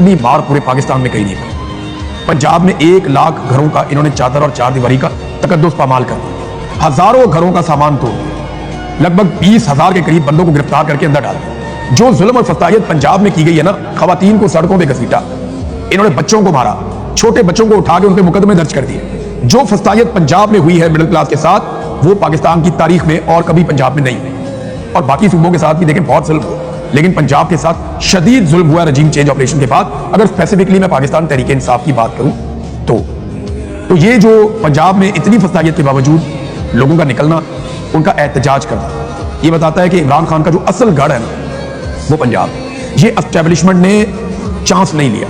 इतनी मार पूरे पाकिस्तान में कहीं नहीं पड़ी। पंजाब में 1 लाख घरों का इन्होंने चादर और चार दीवारी का तकद्दुस पामाल कर दिया, हजारों घरों का सामान तोड़ दिया, लगभग 20,000 के करीब बंदों को गिरफ्तार करके अंदर डाल दिया। जो जुल्म और फसादियत पंजाब में की गई है ना, खवातीन को सड़कों पे घसीटा, इन्होंने बच्चों को मारा, छोटे बच्चों को उठा के उन पे मुकदमे दर्ज कर दिए। जो फसादियत पंजाब में हुई है मिडिल क्लास के साथ, वो पाकिस्तान की तारीख में और कभी पंजाब में नहीं हुई। और बाकी सूबों के साथ भी देखें बहुत जुल्म हुआ, लेकिन पंजाब के साथ शदीद जुल्म हुआ रजीम चेंज ऑपरेशन के बाद। अगर स्पेसिफिकली मैं पाकिस्तान तहरीक इंसाफ की बात करूं तो ये जो पंजाब में इतनी फसादियत के बावजूद लोगों का निकलना, उनका एहतजाज करना, ये बताता है कि इमरान खान का जो असल गढ़ है ना, वो पंजाब है। ये एस्टेब्लिशमेंट ने चांस नहीं लिया।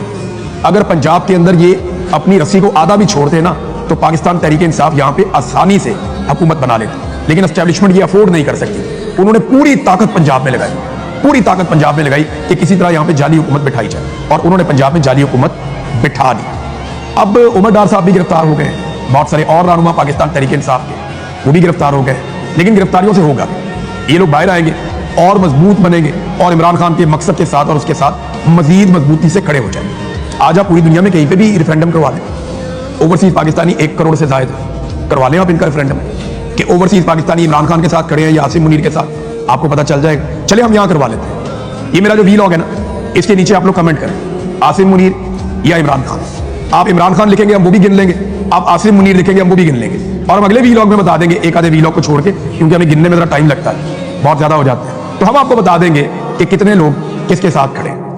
अगर पंजाब के अंदर ये अपनी रस्सी को आधा भी छोड़ते ना, तो पाकिस्तान तहरीक इंसाफ यहाँ पे आसानी से हुकूमत बना लेती, लेकिन एस्टेब्लिशमेंट ये अफोर्ड नहीं कर सकती। उन्होंने पूरी ताकत पंजाब में लगाई, पूरी ताकत पंजाब में लगाई कि किसी तरह यहाँ पे जाली हुकूमत बिठाई जाए, और उन्होंने पंजाब में जाली हुकूमत बिठा दी। अब उमर डार साहब भी गिरफ्तार हो गए, बहुत सारे और रहनुमा पाकिस्तान तहरीक इंसाफ के, वो भी गिरफ्तार हो गए। लेकिन गिरफ्तारियों से होगा, ये लोग बाहर आएंगे और मजबूत बनेंगे और इमरान खान के मकसद के साथ और उसके साथ मजीद मजबूती से खड़े हो जाएंगे। आज आप पूरी दुनिया में कहीं पे भी रेफरेंडम करवा दें, ओवरसीज पाकिस्तानी 1 करोड़ से ज्यादा करवा लें आप इनका रेफरेंडम कि ओवरसीज पाकिस्तानी इमरान खान के साथ खड़े हैं या आसिम मुनीर के साथ, आपको पता चल जाएगा। चलिए हम यहाँ करवा लेते हैं। ये मेरा जो वीलॉग है ना, इसके नीचे आप लोग कमेंट करें, आसिम मुनीर या इमरान खान। आप इमरान खान लिखेंगे हम वो भी गिन लेंगे, आप आसिम मुनीर लिखेंगे हम वो भी गिन लेंगे, और हम अगले वीलॉग में बता देंगे, एक आधे वीलॉग को छोड़ के, क्योंकि हमें गिनने में जरा टाइम लगता है, बहुत ज्यादा हो जाता है। तो हम आपको बता देंगे कि कितने लोग किसके साथ खड़े हैं।